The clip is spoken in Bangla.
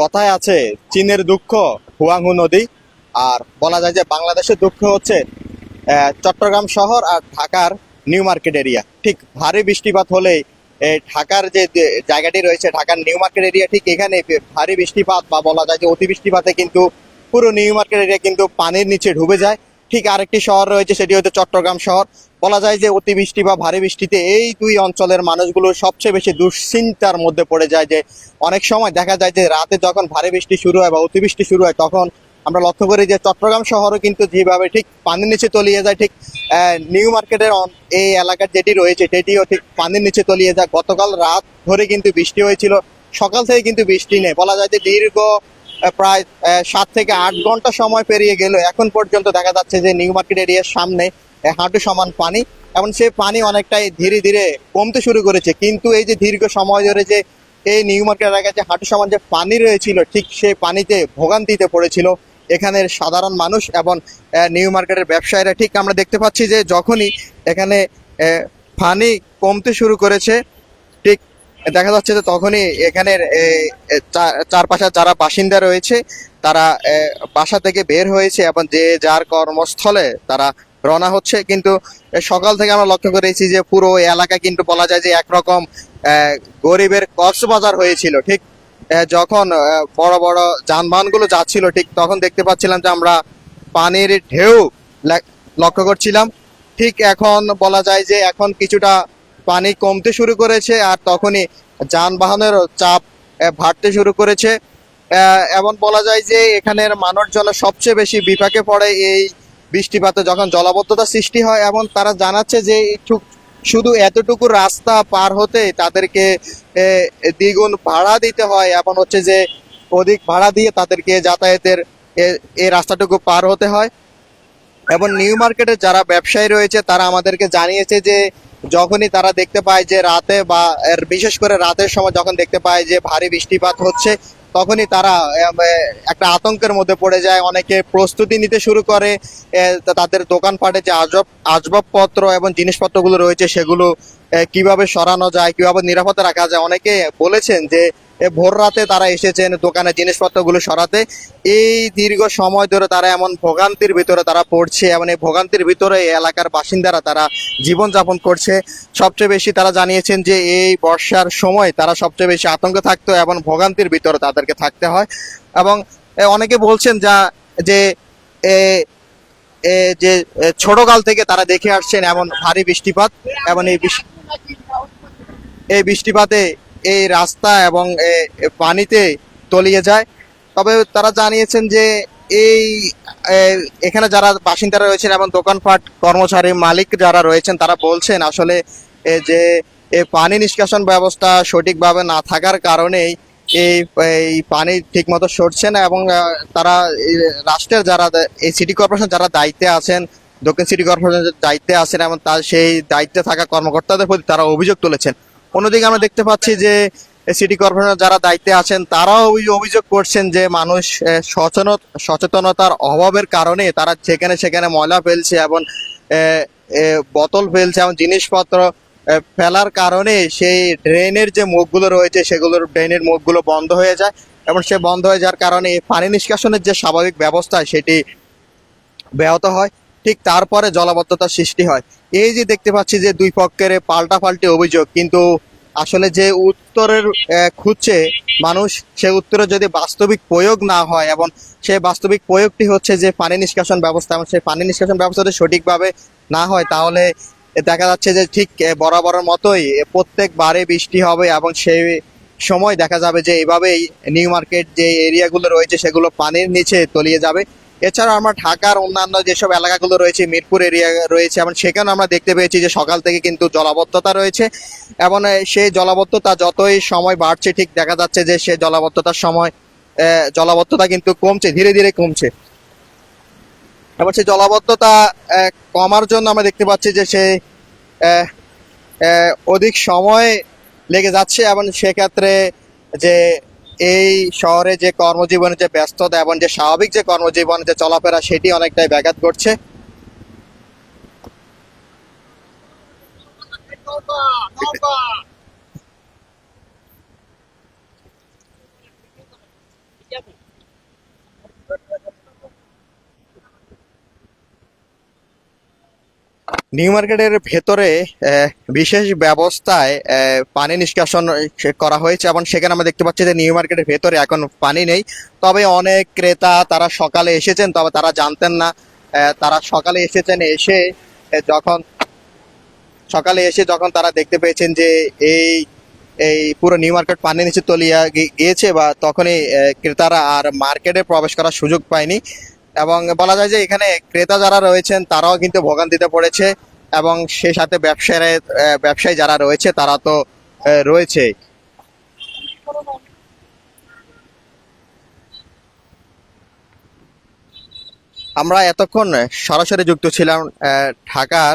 কথায় আছে চীনের দুঃখ হুয়াংহু নদী, আর বলা যায় যে বাংলাদেশের দুঃখ হচ্ছে চট্টগ্রাম শহর আর ঢাকার নিউ মার্কেট এরিয়া। ঠিক ভারী বৃষ্টিপাত হলেই ঢাকার যে জায়গাটি রয়েছে, ঢাকার নিউ মার্কেট এরিয়া, ঠিক এখানে ভারী বৃষ্টিপাত বা বলা যায় যে অতি বৃষ্টিপাতে কিন্তু পুরো নিউ মার্কেট এরিয়া কিন্তু পানির নিচে ডুবে যায়। ঠিক আরেকটি শহর রয়েছে, সেটি হচ্ছে চট্টগ্রাম শহর। বলা যায় যে অতিবৃষ্টি বা ভারী বৃষ্টিতে এই দুই অঞ্চলের মানুষগুলো সবচেয়ে বেশি দুশ্চিন্তার মধ্যে পড়ে যায়। যে অনেক সময় দেখা যায় যে রাতে যখন ভারী বৃষ্টি শুরু হয় বা অতিবৃষ্টি শুরু হয়, তখন আমরা লক্ষ্য করি যে চট্টগ্রাম শহরও কিন্তু যেভাবে ঠিক পানির নিচে তলিয়ে যায়, ঠিক নিউ মার্কেটের এই এলাকার যেটি রয়েছে সেটিও ঠিক পানির নিচে তলিয়ে যায়। গতকাল রাত ধরে কিন্তু বৃষ্টি হয়েছিল, সকাল থেকে কিন্তু বৃষ্টি নেই। বলা যায় যে দীর্ঘ প্রায় 7 থেকে 8 ঘন্টা সময় পেরিয়ে গেল, এখন পর্যন্ত দেখা যাচ্ছে যে নিউ মার্কেট এরিয়ার সামনে হাঁটু সমান পানি, এবং সেই পানি অনেকটাই ধীরে ধীরে কমতে শুরু করেছে। কিন্তু এই যে দীর্ঘ সময় ধরে যে এই নিউ মার্কেট এলাকায় যে হাঁটু সমান যে পানি রয়েছিল, ঠিক সেই পানিতে ভোগান্তিতে পড়েছিল এখানের সাধারণ মানুষ এবং নিউ মার্কেটের ব্যবসায়ীরা। ঠিক আমরা দেখতে পাচ্ছি যে যখনই এখানে পানি কমতে শুরু করেছে, ঠিক দেখা যাচ্ছে যে তখনই এখানের চারপাশের যারা বাসিন্দা রয়েছে তারা বাসা থেকে বের হয়েছে এবং যে যার কর্মস্থলে তারা রওনা হচ্ছে। কিন্তু সকাল থেকে আমরা লক্ষ্য করেছি যে পুরো এলাকা কিন্তু বলা যায় যে একরকম গরিবের কক্সবাজার হয়েছিল। ঠিক যখন বড় বড় যানবাহনগুলো যাচ্ছিল, ঠিক তখন দেখতে পাচ্ছিলাম যে আমরা পানির ঢেউ লক্ষ্য করছিলাম। ঠিক এখন বলা যায় যে এখন কিছুটা পানি কমতে শুরু করেছে, আর তখনই যানবাহনেরও চাপ বাড়তে শুরু করেছে। এবং বলা যায় যে এখানের মানুষজন সবচেয়ে বেশি বিপাকে পড়ে এই বৃষ্টিপাতে, যখন জলাবদ্ধতা সৃষ্টি হয়। এবং তারা জানাচ্ছে যে শুধু এতটুকু রাস্তা পার হতে তাদেরকে দ্বিগুণ ভাড়া দিতে হয়, এবং হচ্ছে যে অধিক ভাড়া দিয়ে তাদেরকে যাতায়াতের এই রাস্তাটুকু পার হতে হয়। এবং নিউ মার্কেটে যারা ব্যবসায়ী রয়েছে তারা আমাদেরকে জানিয়েছে যে যখনই তারা দেখতে পায় যে রাতে বা বিশেষ করে রাতের সময় যখন দেখতে পায় যে ভারী বৃষ্টিপাত হচ্ছে, তখনই তারা একটা আতঙ্কের মধ্যে পড়ে যায়। অনেকে প্রস্তুতি নিতে শুরু করে তাদের দোকানপাটে যে আসবাবপত্র এবং জিনিসপত্রগুলো রয়েছে সেগুলো কিভাবে সরানো যায়, কিভাবে নিরাপদে রাখা যায়। অনেকে বলেছেন যে ভোর রাতে তারা এসেছেন দোকানে জিনিসপত্রগুলো সরাতে। এই দীর্ঘ সময় ধরে তারা এমন ভোগান্তির ভিতরে তারা পড়ছে, এবং এই ভোগান্তির ভিতরে এই এলাকার বাসিন্দারা তারা জীবনযাপন করছে। সবচেয়ে বেশি তারা জানিয়েছেন যে এই বর্ষার সময় তারা সবচেয়ে বেশি আতঙ্কে থাকতো এবং ভোগান্তির ভিতরে তাদেরকে থাকতে হয়। এবং অনেকে বলছেন যে এ যে ছোটকাল থেকে তারা দেখে আসছেন এমন ভারী বৃষ্টিপাত, এবং এই বৃষ্টিপাতে এই রাস্তা এবং পানিতে তলিয়ে যায়। তবে তারা জানিয়েছেন যে এই এখানে যারা বাসিন্দারা রয়েছেন এবং দোকানপাট কর্মচারী মালিক যারা রয়েছেন তারা বলছেন আসলে যে এই পানি নিষ্কাশন ব্যবস্থা সঠিকভাবে না থাকার কারণেই এই এই পানি ঠিক মতো সরছে না। এবং তারা রাষ্ট্রের যারা এই সিটি কর্পোরেশন যারা দায়িত্বে আছেন, দক্ষিণ সিটি কর্পোরেশনের দায়িত্বে আছেন, এবং তার সেই দায়িত্বে থাকা কর্মকর্তাদের প্রতি তারা অভিযোগ তুলেছেন। অন্যদিকে আমরা দেখতে পাচ্ছি যে সিটি কর্পোরেশনের যারা দায়িত্বে আছেন তারাও অভিযোগ করছেন যে মানুষ সচেতনতার অভাবের কারণে তারা যেখানে সেখানে ময়লা ফেলছে এবং বোতল ফেলছে, এবং জিনিসপত্র ফেলার কারণে সেই ড্রেনের যে মুখগুলো রয়েছে সেগুলোর ড্রেনের মুখগুলো বন্ধ হয়ে যায়, এবং সে বন্ধ হয়ে যাওয়ার কারণে পানি নিষ্কাশনের যে স্বাভাবিক ব্যবস্থা সেটি ব্যাহত হয়। ঠিক তারপরে জলাবদ্ধতার সৃষ্টি হয়। এই যে দেখতে পাচ্ছি যে দুই পক্ষের পাল্টাপাল্টি অভিযোগ, কিন্তু আসলে যে উত্তরের খুঁজছে মানুষ, সে উত্তরে যদি বাস্তবিক প্রয়োগ না হয়, এবং সেই বাস্তবিক প্রয়োগটি হচ্ছে যে পানি নিষ্কাশন ব্যবস্থা, এবং সেই পানি নিষ্কাশন ব্যবস্থা যদি সঠিকভাবে না হয় তাহলে দেখা যাচ্ছে যে ঠিক বরাবরের মতোই প্রত্যেকবারে বৃষ্টি হবে, এবং সেই সময় দেখা যাবে যে এভাবেই নিউ মার্কেট যে এরিয়াগুলো রয়েছে সেগুলো পানির নিচে তলিয়ে যাবে। এছাড়া আমরা ঢাকার অন্যান্য যেসব এলাকাগুলো রয়েছে, মিরপুর এরিয়া রয়েছে, এবং সেখানে আমরা দেখতে পেয়েছি যে সকাল থেকে কিন্তু জলাবদ্ধতা রয়েছে, এবং সেই জলাবদ্ধতা যতই সময় বাড়ছে ঠিক দেখা যাচ্ছে যে সেই জলাবদ্ধতার সময় জলাবদ্ধতা কিন্তু কমছে, ধীরে ধীরে কমছে। এবং সেই জলাবদ্ধতা কমার জন্য আমরা দেখতে পাচ্ছি যে সেই অধিক সময় লেগে যাচ্ছে, এবং সেক্ষেত্রে যে এই শহরে যে কর্মজীবনের যে ব্যস্ততা এবং যে স্বাভাবিক যে কর্মজীবন যে চলাফেরা সেটি অনেকটাই ব্যাঘাত ঘটছে। নিউ মার্কেটের ভেতরে বিশেষ ব্যবস্থায় পানি নিষ্কাশন করা হয়েছে এবং সেখানে আমরা দেখতে পাচ্ছি যে নিউ মার্কেটের ভেতরে এখন পানি নেই। তবে অনেক ক্রেতা তারা সকালে এসেছেন, তবে তারা জানতেন না। তারা সকালে এসেছেন, এসে যখন যখন তারা দেখতে পেয়েছেন যে এই এই পুরো নিউ মার্কেট পানির নিচে তলিয়ে গিয়েছে, বা তখনই ক্রেতারা আর মার্কেটে প্রবেশ করার সুযোগ পায়নি। এবং বলা যায় যে এখানে ক্রেতা যারা রয়েছেন তারাও কিন্তু ভোগান্তিতে পড়েছে, এবং সে সাথে ব্যবসায়ী যারা রয়েছে তারা তো রয়েছে। আমরা এতক্ষণ সরাসরি যুক্ত ছিলাম ঢাকার